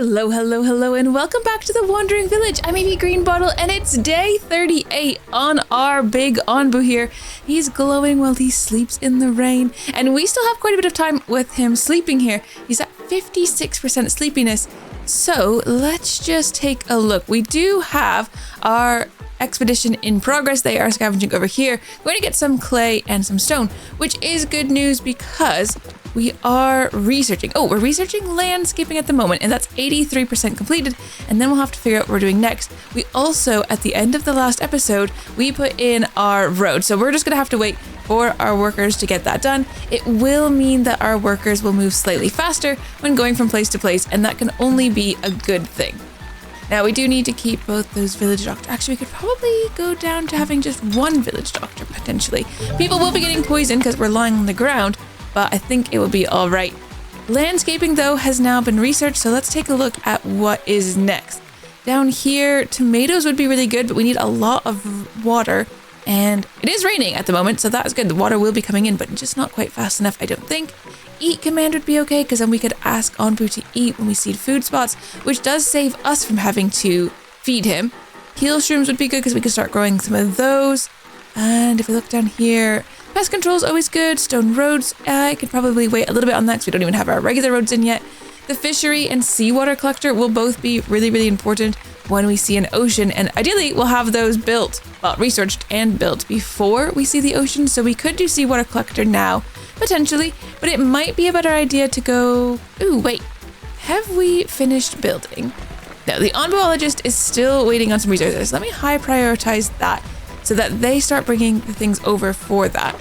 Hello, hello, hello, and welcome back to the Wandering Village. I'm Amy Greenbottle, and it's day 38 on our big Onbu here. He's glowing while he sleeps in the rain, and we still have quite a bit of time with him sleeping here. He's at 56% sleepiness, so let's just take a look. We do have our expedition in progress. They are scavenging over here. We're going to get some clay and some stone, which is good news because we are researching. Oh, we're researching landscaping at the moment, and that's 83% completed, and then we'll have to figure out what we're doing next. We also, at the end of the last episode, we put in our road, so we're just gonna have to wait for our workers to get that done. It will mean that our workers will move slightly faster when going from place to place, and that can only be a good thing. Now, we do need to keep both those village doctors. Actually, we could probably go down to having just one village doctor, potentially. People will be getting poisoned because we're lying on the ground, but I think it will be all right. Landscaping, though, has now been researched, so let's take a look at what is next. Down here, tomatoes would be really good, but we need a lot of water, and it is raining at the moment, so that's good. The water will be coming in, but just not quite fast enough, I don't think. Eat command would be okay, because then we could ask Onbu to eat when we see food spots, which does save us from having to feed him. Heal shrooms would be good, because we could start growing some of those. And if we look down here, pest control is always good. Stone roads, I could probably wait a little bit on that because we don't even have our regular roads in yet. The fishery and seawater collector will both be really, really important when we see an ocean, and ideally we'll have those built, well, researched and built before we see the ocean, so we could do seawater collector now, potentially, but it might be a better idea to go... Ooh, wait, have we finished building? No, the onbuologist is still waiting on some resources. Let me high prioritize that, so that they start bringing the things over for that,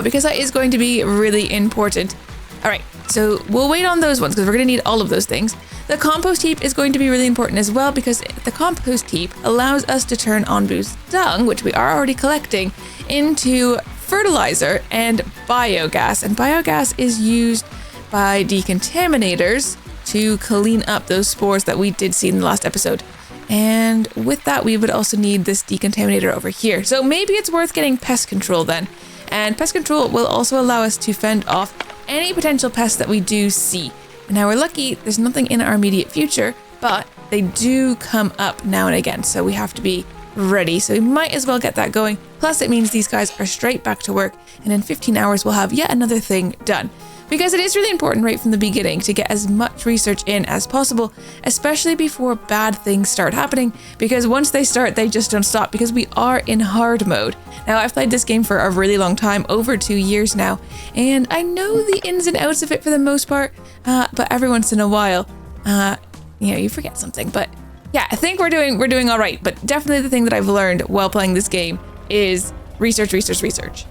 because that is going to be really important. All right, so we'll wait on those ones because we're going to need all of those things. The compost heap is going to be really important as well, because the compost heap allows us to turn Onbu's dung, which we are already collecting, into fertilizer and biogas. And biogas is used by decontaminators to clean up those spores that we did see in the last episode. And with that, we would also need this decontaminator over here. So maybe it's worth getting pest control then. And pest control will also allow us to fend off any potential pests that we do see. And now we're lucky there's nothing in our immediate future, but they do come up now and again. So we have to be ready. So we might as well get that going. Plus it means these guys are straight back to work. And in 15 hours, we'll have yet another thing done. Because it is really important right from the beginning to get as much research in as possible, especially before bad things start happening, because once they start, they just don't stop, because we are in hard mode. Now, I've played this game for a really long time, over 2 years now, and I know the ins and outs of it for the most part, but every once in a while, you forget something. But yeah, I think we're doing all right, but definitely the thing that I've learned while playing this game is research.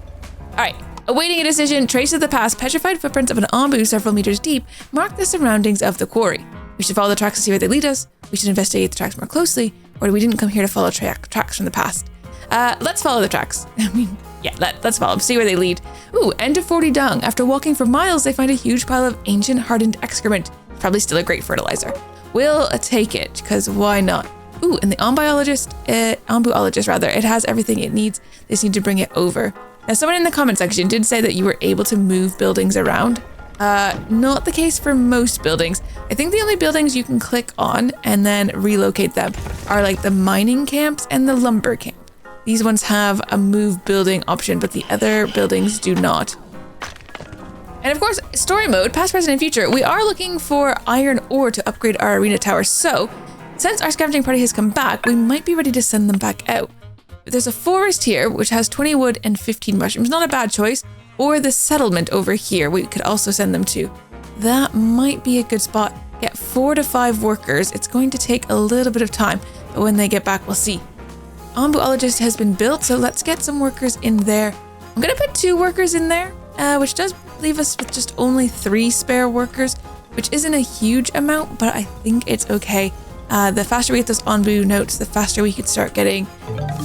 All right. Awaiting a decision, traces of the past, petrified footprints of an Onbu several meters deep mark the surroundings of the quarry. We should follow the tracks to see where they lead us. We should investigate the tracks more closely, or we didn't come here to follow tracks from the past. Let's follow the tracks. Let's follow them, see where they lead. Ooh, end of 40 dung. After walking for miles, they find a huge pile of ancient hardened excrement. Probably still a great fertilizer. We'll take it, because why not? Ooh, and the onbuologist, it has everything it needs. They just need to bring it over. Now, someone in the comment section did say that you were able to move buildings around. Not the case for most buildings. I think the only buildings you can click on and then relocate them are like the mining camps and the lumber camp. These ones have a move building option, but the other buildings do not. And of course, story mode, past, present, and future, we are looking for iron ore to upgrade our arena tower. So, since our scavenging party has come back, we might be ready to send them back out. There's a forest here, which has 20 wood and 15 mushrooms. Not a bad choice. Or the settlement over here, we could also send them to. That might be a good spot. Get 4 to 5 workers. It's going to take a little bit of time, but when they get back, we'll see. Onbuologist has been built, so let's get some workers in there. I'm going to put 2 workers in there, which does leave us with just only 3 spare workers, which isn't a huge amount, but I think it's okay. The faster we get those Onbu notes, the faster we could start getting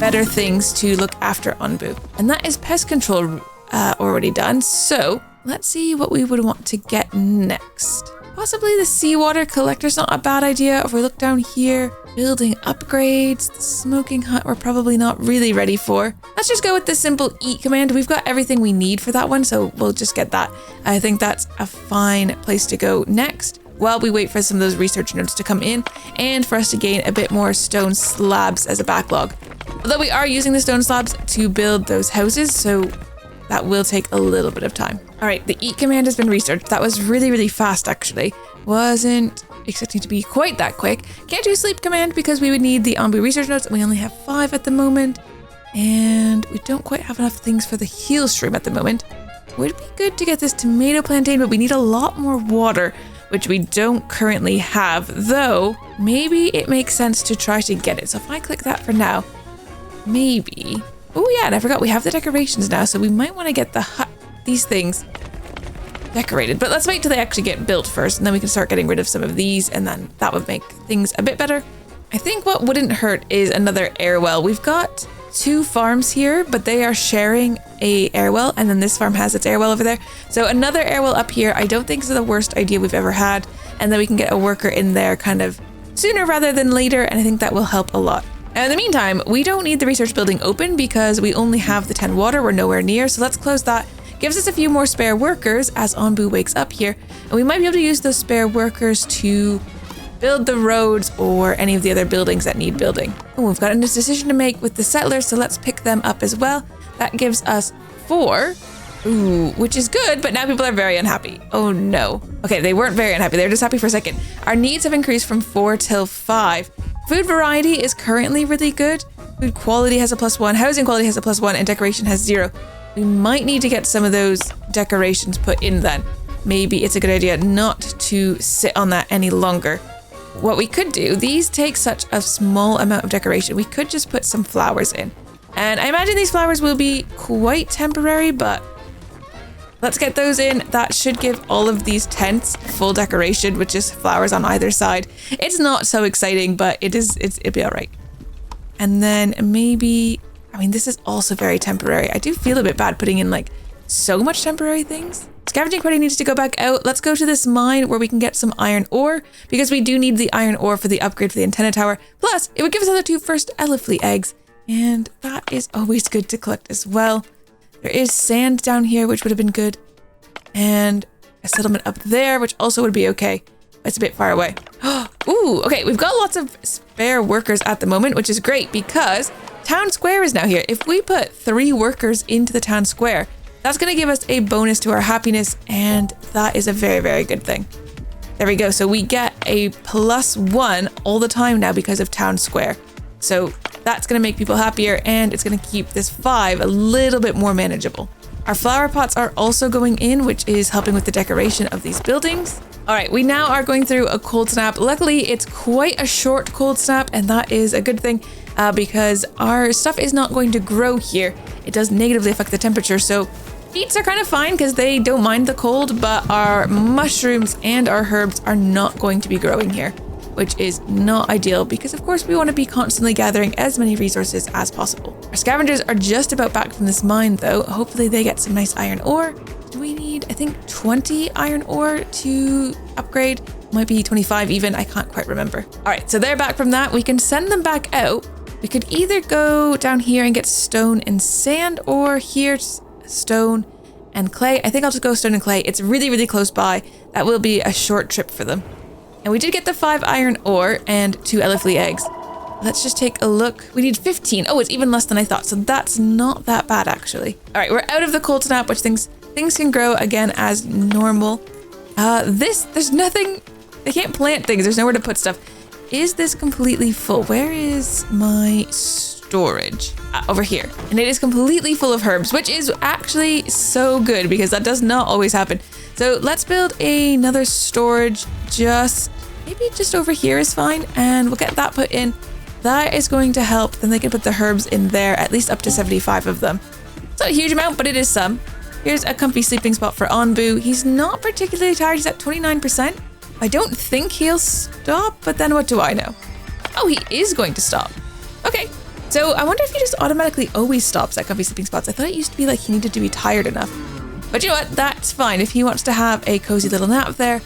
better things to look after Onbu. And that is pest control already done. So let's see what we would want to get next. Possibly the seawater collector's not a bad idea. If we look down here, building upgrades, the smoking hut we're probably not really ready for. Let's just go with the simple eat command. We've got everything we need for that one, so we'll just get that. I think that's a fine place to go next. while we wait for some of those research notes to come in and for us to gain a bit more stone slabs as a backlog. Although we are using the stone slabs to build those houses, so that will take a little bit of time. All right, the eat command has been researched. That was really, really fast, actually. Wasn't expecting to be quite that quick. Can't do sleep command because we would need the Onbu research notes, and we only have 5 at the moment. And we don't quite have enough things for the heal stream at the moment. Would be good to get this tomato plantain, but we need a lot more water, which we don't currently have, though maybe it makes sense to try to get it. So if I click that for now, maybe. Oh yeah, and I forgot we have the decorations now, so we might want to get the hut, these things decorated. But let's wait till they actually get built first, and then we can start getting rid of some of these, and then that would make things a bit better. I think what wouldn't hurt is another air well. We've got 2 farms here, but they are sharing a air well, and then this farm has its air well over there. So another air well up here, I don't think is the worst idea we've ever had, and then we can get a worker in there kind of sooner rather than later, and I think that will help a lot. Now, in the meantime, we don't need the research building open because we only have the 10 water. We're nowhere near, so let's close that. Gives us a few more spare workers as Onbu wakes up here, and we might be able to use those spare workers to build the roads or any of the other buildings that need building. Oh, we've got a decision to make with the settlers, so let's pick them up as well. That gives us 4, which is good, but now people are very unhappy. Oh no. Okay, they weren't very unhappy, they were just happy for a second. Our needs have increased from 4 till 5. Food variety is currently really good. Food quality has a +1, housing quality has a +1, and decoration has 0. We might need to get some of those decorations put in then. Maybe it's a good idea not to sit on that any longer. What we could do, these take such a small amount of decoration, we could just put some flowers in. And I imagine these flowers will be quite temporary, but let's get those in. That should give all of these tents full decoration with just flowers on either side. It's not so exciting, but it'll be all right. And then maybe, I mean, this is also very temporary. I do feel a bit bad putting in like so much temporary things. Scavenging party needs to go back out. Let's go to this mine where we can get some iron ore, because we do need the iron ore for the upgrade for the antenna tower. Plus, it would give us other 2 first elephant eggs, and that is always good to collect as well. There is sand down here, which would have been good, and a settlement up there, which also would be okay. It's a bit far away. Ooh, okay, we've got lots of spare workers at the moment, which is great because town square is now here. If we put 3 workers into the town square, that's going to give us a bonus to our happiness, and that is a very, very good thing. There we go. So we get a +1 all the time now because of town square. So that's going to make people happier, and it's going to keep this 5 a little bit more manageable. Our flower pots are also going in, which is helping with the decoration of these buildings. All right, we now are going through a cold snap. Luckily, it's quite a short cold snap, and that is a good thing because our stuff is not going to grow here. It does negatively affect the temperature, so beets are kind of fine because they don't mind the cold, but our mushrooms and our herbs are not going to be growing here, which is not ideal because of course we want to be constantly gathering as many resources as possible. Our scavengers are just about back from this mine though. Hopefully they get some nice iron ore. Do we need, I think 20 iron ore to upgrade? Might be 25 even, I can't quite remember. All right, so they're back from that. We can send them back out. We could either go down here and get stone and sand, or here stone and clay. I think I'll just go stone and clay. It's really, really close by. That will be a short trip for them. And we did get the 5 iron ore and 2 elephant eggs. Let's just take a look. We need 15. Oh, it's even less than I thought. So that's not that bad actually. All right, we're out of the cold snap, which things can grow again as normal. There's nothing. They can't plant things. There's nowhere to put stuff. Is this completely full? Where is my storage? Over here. And it is completely full of herbs, which is actually so good because that does not always happen. So let's build another storage maybe just over here is fine. And we'll get that put in. That is going to help. Then they can put the herbs in there, at least up to 75 of them. It's not a huge amount, but it is some. Here's a comfy sleeping spot for Onbu. He's not particularly tired. He's at 29%. I don't think he'll stop, but then what do I know? Oh, he is going to stop. Okay. So I wonder if he just automatically always stops at comfy sleeping spots. I thought it used to be like he needed to be tired enough. But you know what? That's fine. If he wants to have a cozy little nap there,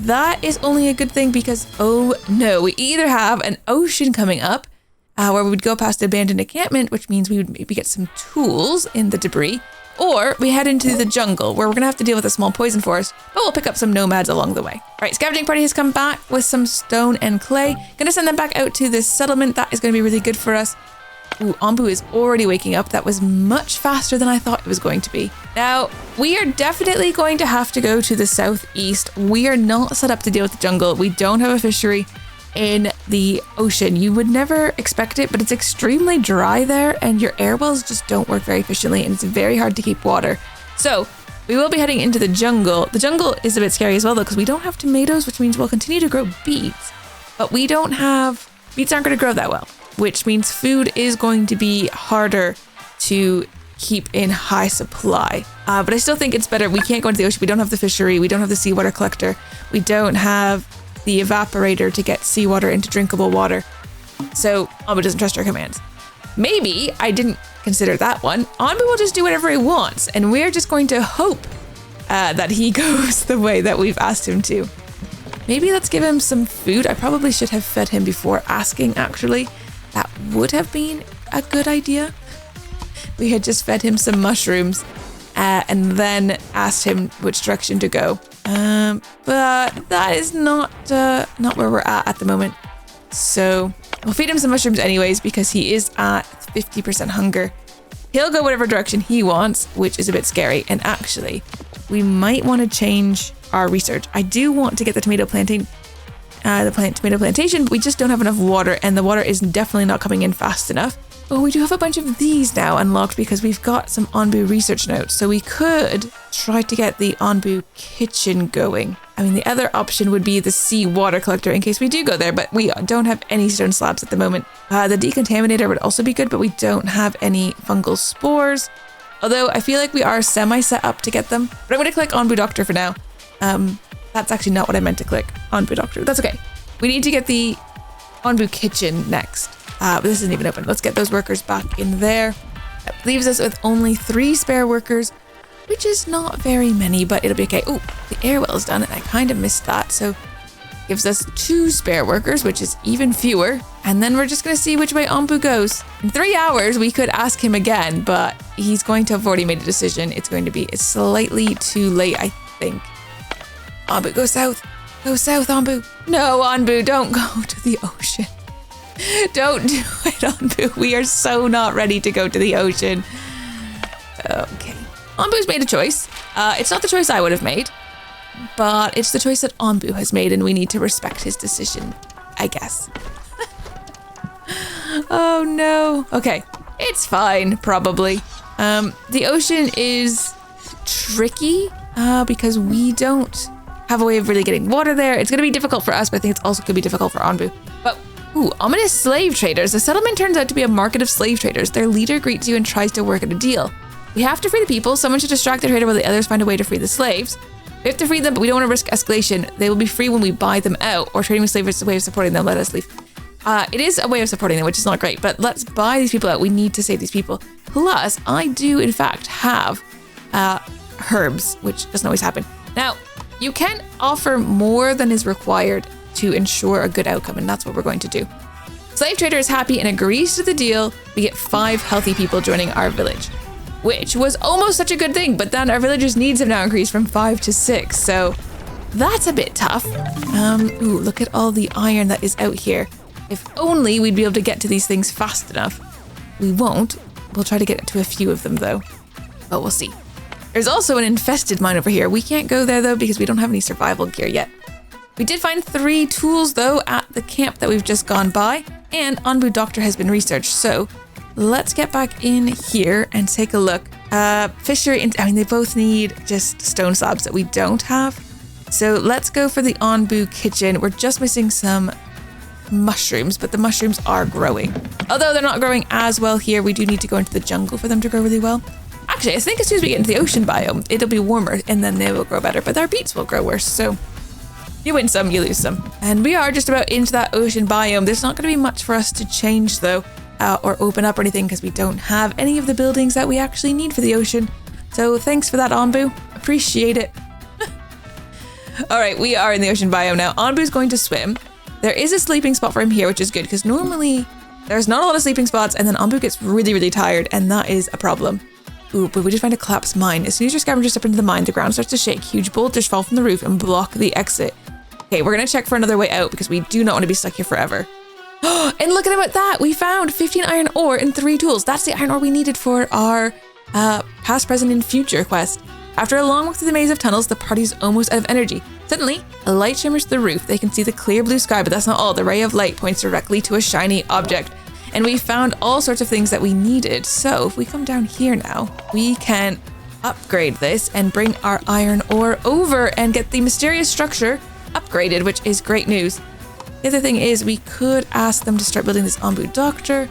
that is only a good thing because, oh no, we either have an ocean coming up where we would go past the abandoned encampment, which means we would maybe get some tools in the debris, Or we head into the jungle where we're going to have to deal with a small poison forest, but we'll pick up some nomads along the way. All right, scavenging party has come back with some stone and clay. Going to send them back out to this settlement. That is going to be really good for us. Ooh, Onbu is already waking up. That was much faster than I thought it was going to be. Now, we are definitely going to have to go to the southeast. We are not set up to deal with the jungle. We don't have a fishery in the ocean. You would never expect it, but it's extremely dry there and your air wells just don't work very efficiently and it's very hard to keep water. So we will be heading into the jungle. The jungle is a bit scary as well though, because we don't have tomatoes, which means we'll continue to grow beets, but beets aren't going to grow that well, which means food is going to be harder to keep in high supply. But I still think it's better. We can't go into the ocean. We don't have the fishery. We don't have the seawater collector. We don't have the evaporator to get seawater into drinkable water. So Onbu doesn't trust our commands. Maybe I didn't consider that one. Onbu will just do whatever he wants, and we're just going to hope that he goes the way that we've asked him to. Maybe let's give him some food. I probably should have fed him before asking, actually. That would have been a good idea. We had just fed him some mushrooms and then asked him which direction to go. But that is not where we're at the moment. So we'll feed him some mushrooms anyways because he is at 50% hunger. He'll go whatever direction he wants, which is a bit scary. And actually, we might want to change our research. I do want to get the tomato plantation, but we just don't have enough water, and the water is definitely not coming in fast enough. But we do have a bunch of these now unlocked because we've got some Onbu research notes. So we could try to get the Onbu kitchen going. I mean, the other option would be the sea water collector in case we do go there, but we don't have any stone slabs at the moment. The decontaminator would also be good, but we don't have any fungal spores. Although I feel like we are semi set up to get them. But I'm going to click Onbu Doctor for now. That's actually not what I meant to click. Onbu Doctor. That's okay. We need to get the Onbu kitchen next. But this isn't even open. Let's get those workers back in there. That leaves us with only 3 spare workers, which is not very many, but it'll be okay. Oh, the air well is done, and I kind of missed that. So gives us 2 spare workers, which is even fewer. And then we're just going to see which way Onbu goes. In 3 hours, we could ask him again, but he's going to have already made a decision. It's slightly too late, I think. Onbu, go south. Go south, Onbu. No, Onbu, don't go to the ocean. Don't do it, Onbu. We are so not ready to go to the ocean. Okay. Onbu's made a choice. It's not the choice I would have made, but it's the choice that Onbu has made, and we need to respect his decision, I guess. Oh no. Okay. It's fine, probably. The ocean is tricky because we don't have a way of really getting water there. It's going to be difficult for us, but I think it's also going to be difficult for Onbu. But ooh, ominous slave traders. The settlement turns out to be a market of slave traders. Their leader greets you and tries to work at a deal. We have to free the people. Someone should distract the trader while the others find a way to free the slaves. We have to free them, but we don't want to risk escalation. They will be free when we buy them out, or trading with slaves is a way of supporting them. Let us leave. It is a way of supporting them, which is not great, but let's buy these people out. We need to save these people. Plus, I do, in fact, have herbs, which doesn't always happen. Now, you can offer more than is required to ensure a good outcome, and that's what we're going to do. Slave trader is happy and agrees to the deal. We get 5 healthy people joining our village, which was almost such a good thing, but then our villagers' needs have now increased from 5 to 6, so that's a bit tough. Ooh, look at all the iron that is out here. If only we'd be able to get to these things fast enough. We won't. We'll try to get to a few of them though, but we'll see. There's also an infested mine over here. We can't go there though because we don't have any survival gear yet. We did find 3 tools though at the camp that we've just gone by, and Onbu Doctor has been researched, so let's get back in here and take a look. Fishery, I mean, they both need just stone slabs that we don't have. So let's go for the Onbu kitchen. We're just missing some mushrooms, but the mushrooms are growing. Although they're not growing as well here, we do need to go into the jungle for them to grow really well. Actually, I think as soon as we get into the ocean biome, it'll be warmer and then they will grow better, but our beets will grow worse. So you win some, you lose some. And we are just about into that ocean biome. There's not going to be much for us to change though, or open up or anything, because we don't have any of the buildings that we actually need for the ocean. So thanks for that, Onbu. Appreciate it. All right, we are in the ocean biome now. Onbu's going to swim. There is a sleeping spot for him here, which is good, because normally there's not a lot of sleeping spots, and then Onbu gets really, really tired, and that is a problem. Ooh, but we just find a collapsed mine. As soon as your scavengers step into the mine, the ground starts to shake. Huge boulders fall from the roof and block the exit. Okay, we're gonna check for another way out because we do not want to be stuck here forever. And look at that, we found 15 iron ore and 3 tools. That's the iron ore we needed for our past, present, and future quest. After a long walk through the maze of tunnels, the party's almost out of energy. Suddenly, a light shimmers through the roof. They can see the clear blue sky, but that's not all. The ray of light points directly to a shiny object. And we found all sorts of things that we needed. So if we come down here now, we can upgrade this and bring our iron ore over and get the mysterious structure upgraded, which is great news. The other thing is we could ask them to start building this Onbu Doctor,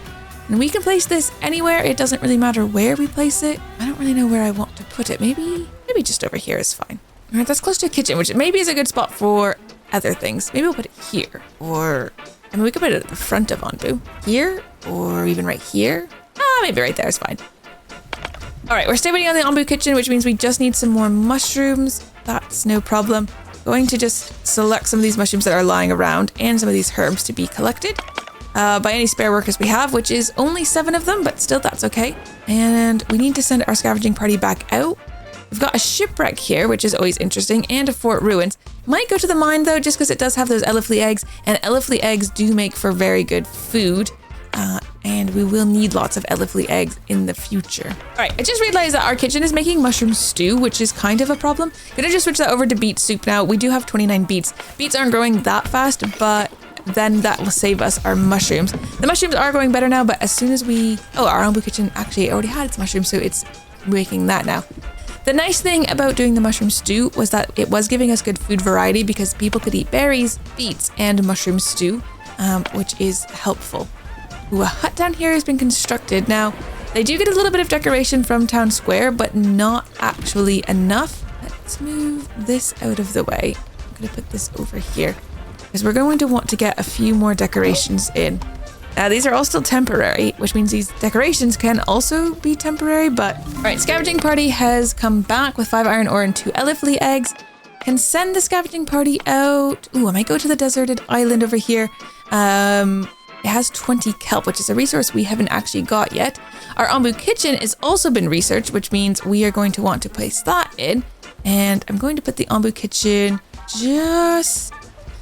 and we can place this anywhere. It doesn't really matter where we place it. I don't really know where I want to put it. Maybe just over here is fine. All right, that's close to a kitchen, which maybe is a good spot for other things. Maybe we'll put it here, or I mean, we could put it at the front of Onbu. Here, or even right here. Maybe right there is fine. All right, we're still waiting on the Onbu kitchen, which means we just need some more mushrooms. That's no problem. Going to just select some of these mushrooms that are lying around and some of these herbs to be collected by any spare workers we have, which is only 7 of them, but still that's okay. And we need to send our scavenging party back out. We've got a shipwreck here, which is always interesting, and a fort ruins. Might go to the mine though, just because it does have those elephant eggs, and elephant eggs do make for very good food. And we will need lots of elephant eggs in the future. All right, I just realized that our kitchen is making mushroom stew, which is kind of a problem. Gonna just switch that over to beet soup now. We do have 29 beets. Beets aren't growing that fast, but then that will save us our mushrooms. The mushrooms are going better now, but as soon as our Onbu kitchen actually already had its mushrooms, so it's making that now. The nice thing about doing the mushroom stew was that it was giving us good food variety because people could eat berries, beets, and mushroom stew, which is helpful. Ooh, a hut down here has been constructed. Now, they do get a little bit of decoration from town square, but not actually enough. Let's move this out of the way. I'm gonna put this over here because we're going to want to get a few more decorations in. These are all still temporary, which means these decorations can also be temporary, but... All right, scavenging party has come back with 5 iron ore and 2 elephant eggs. Can send the scavenging party out. Ooh, I might go to the deserted island over here. It has 20 kelp, which is a resource we haven't actually got yet. Our Onbu kitchen has also been researched, which means we are going to want to place that in. And I'm going to put the Onbu kitchen just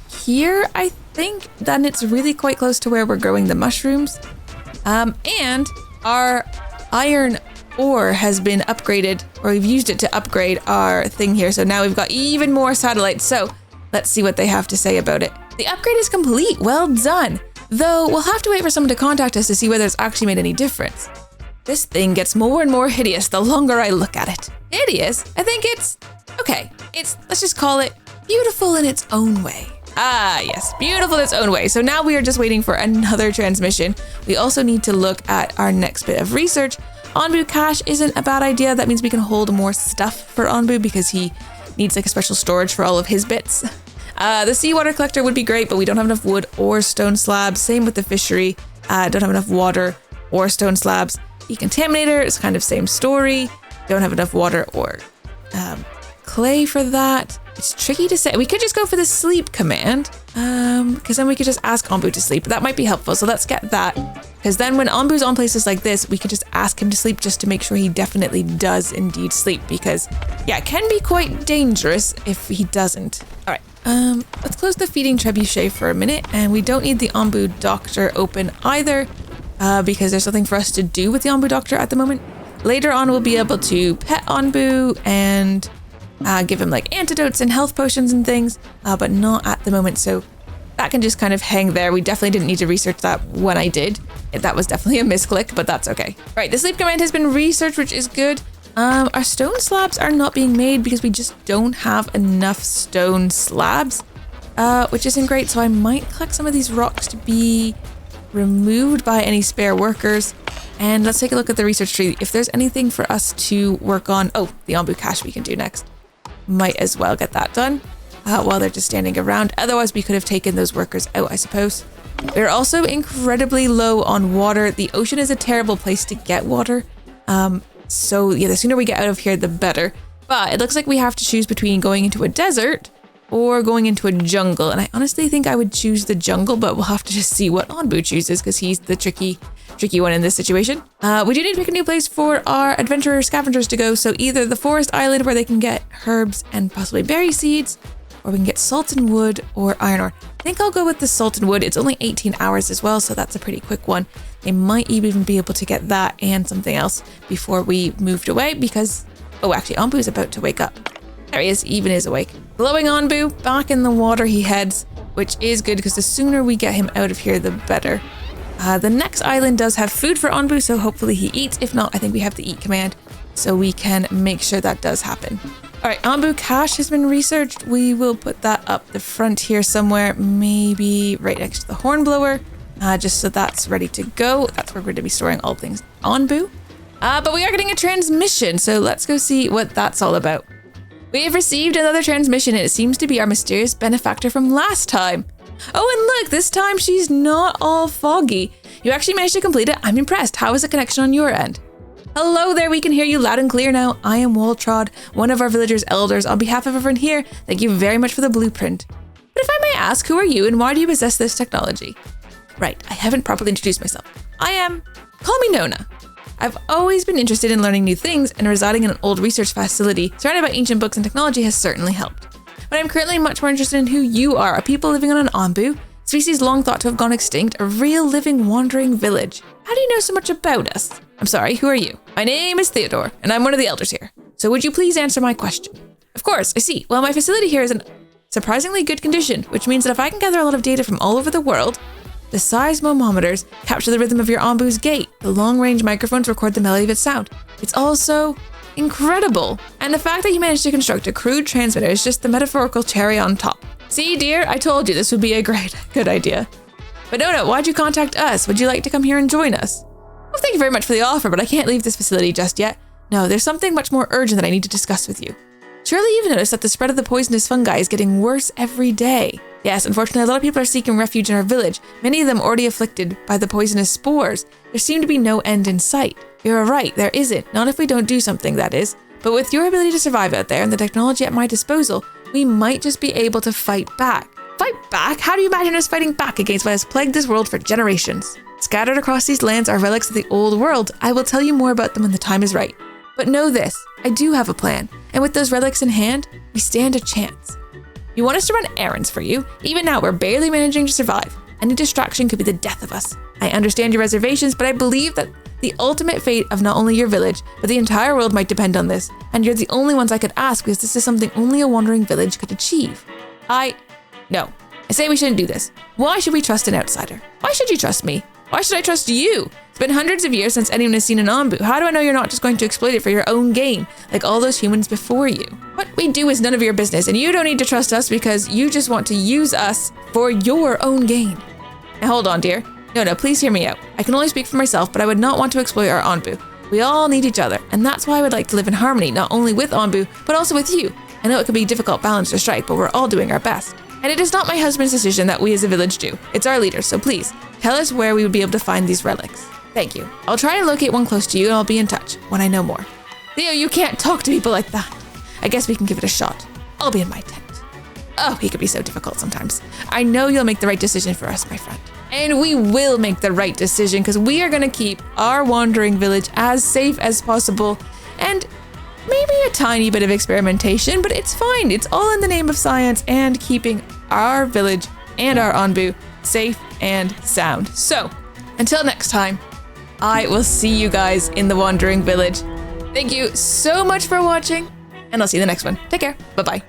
here, I think. Then it's really quite close to where we're growing the mushrooms. And our iron ore has been upgraded, or we've used it to upgrade our thing here. So now we've got even more satellites. So let's see what they have to say about it. The upgrade is complete. Well done. Though we'll have to wait for someone to contact us to see whether it's actually made any difference. This thing gets more and more hideous the longer I look at it. Hideous? I think it's okay. Let's just call it beautiful in its own way. Ah, yes, beautiful in its own way. So now we are just waiting for another transmission. We also need to look at our next bit of research. Onbu cache isn't a bad idea. That means we can hold more stuff for Onbu because he needs like a special storage for all of his bits. The seawater collector would be great, but we don't have enough wood or stone slabs. Same with the fishery. Don't have enough water or stone slabs. Decontaminator is kind of same story. Don't have enough water or clay for that. It's tricky to say. We could just go for the sleep command, because then we could just ask Onbu to sleep. That might be helpful. So let's get that. Because then when Onbu's on places like this, we could just ask him to sleep just to make sure he definitely does indeed sleep. Because, yeah, it can be quite dangerous if he doesn't. All right. Let's close the feeding trebuchet for a minute, and we don't need the Onbu Doctor open either, because there's nothing for us to do with the Onbu Doctor at the moment. Later on, we'll be able to pet Onbu and give him like antidotes and health potions and things, but not at the moment. So that can just kind of hang there. We definitely didn't need to research that when I did. That was definitely a misclick, but that's okay. Right, the sleep command has been researched, which is good. Our stone slabs are not being made because we just don't have enough stone slabs, which isn't great. So I might collect some of these rocks to be removed by any spare workers. And let's take a look at the research tree. If there's anything for us to work on, the Onbu cache we can do next. Might as well get that done while they're just standing around. Otherwise, we could have taken those workers out, I suppose. We're also incredibly low on water. The ocean is a terrible place to get water. So yeah, the sooner we get out of here, the better. But it looks like we have to choose between going into a desert or going into a jungle. And I honestly think I would choose the jungle, but we'll have to just see what Onbu chooses because he's the tricky tricky one in this situation. We do need to pick a new place for our adventurer scavengers to go. So either the forest island where they can get herbs and possibly berry seeds, or we can get salt and wood or iron ore. I think I'll go with the salt and wood. It's only 18 hours as well, so that's a pretty quick one. They might even be able to get that and something else before we moved away because, oh, actually, Onbu is about to wake up. There he is, even is awake. Glowing Onbu, back in the water he heads, which is good because the sooner we get him out of here, the better. The next island does have food for Onbu, so hopefully he eats. If not, I think we have the eat command, so we can make sure that does happen. All right, Onbu cache has been researched. We will put that up the front here somewhere, maybe right next to the hornblower, just so that's ready to go. That's where we're going to be storing all things Onbu. But we are getting a transmission, so let's go see what that's all about. We have received another transmission, and it seems to be our mysterious benefactor from last time. Oh, and look, this time she's not all foggy. You actually managed to complete it. I'm impressed. How is the connection on your end? Hello there, we can hear you loud and clear now. I am Waltrod, one of our villagers' elders. On behalf of everyone here, thank you very much for the blueprint. But if I may ask, who are you and why do you possess this technology? Right, I haven't properly introduced myself. Call me Nona. I've always been interested in learning new things, and residing in an old research facility surrounded by ancient books and technology has certainly helped. But I'm currently much more interested in who you are, a people living on an Onbu, species long thought to have gone extinct, a real living wandering village. How do you know so much about us? I'm sorry, who are you? My name is Theodore, and I'm one of the elders here. So would you please answer my question? Of course, I see. Well, my facility here is in surprisingly good condition, which means that if I can gather a lot of data from all over the world, the seismometers capture the rhythm of your Onbu's gait, the long-range microphones record the melody of its sound. It's also incredible. And the fact that you managed to construct a crude transmitter is just the metaphorical cherry on top. See, dear, I told you this would be a good idea. But no, why'd you contact us? Would you like to come here and join us? Well, thank you very much for the offer, but I can't leave this facility just yet. No, there's something much more urgent that I need to discuss with you. Surely you've noticed that the spread of the poisonous fungi is getting worse every day. Yes, unfortunately, a lot of people are seeking refuge in our village, many of them already afflicted by the poisonous spores. There seem to be no end in sight. You're right, there isn't. Not if we don't do something, that is. But with your ability to survive out there and the technology at my disposal, we might just be able to fight back. Fight back? How do you imagine us fighting back against what has plagued this world for generations? Scattered across these lands are relics of the old world. I will tell you more about them when the time is right. But know this, I do have a plan, and with those relics in hand, we stand a chance. You want us to run errands for you? Even now, we're barely managing to survive. Any distraction could be the death of us. I understand your reservations, but I believe that the ultimate fate of not only your village, but the entire world might depend on this, and you're the only ones I could ask because this is something only a wandering village could achieve. No. I say we shouldn't do this. Why should we trust an outsider? Why should you trust me? Why should I trust you? It's been hundreds of years since anyone has seen an Onbu. How do I know you're not just going to exploit it for your own gain, like all those humans before you? What we do is none of your business, and you don't need to trust us because you just want to use us for your own gain. Now hold on, dear. No, please hear me out. I can only speak for myself, but I would not want to exploit our Onbu. We all need each other, and that's why I would like to live in harmony, not only with Onbu, but also with you. I know it can be a difficult balance to strike, but we're all doing our best. And it is not my husband's decision that we as a village do. It's our leader, so please, tell us where we would be able to find these relics. Thank you. I'll try to locate one close to you and I'll be in touch when I know more. Theo, you can't talk to people like that. I guess we can give it a shot. I'll be in my tent. Oh, he could be so difficult sometimes. I know you'll make the right decision for us, my friend. And we will make the right decision because we are going to keep our wandering village as safe as possible and maybe a tiny bit of experimentation, but it's fine. It's all in the name of science and keeping our village and our Onbu safe and sound. So, until next time, I will see you guys in the Wandering Village. Thank you so much for watching, and I'll see you in the next one. Take care. Bye-bye.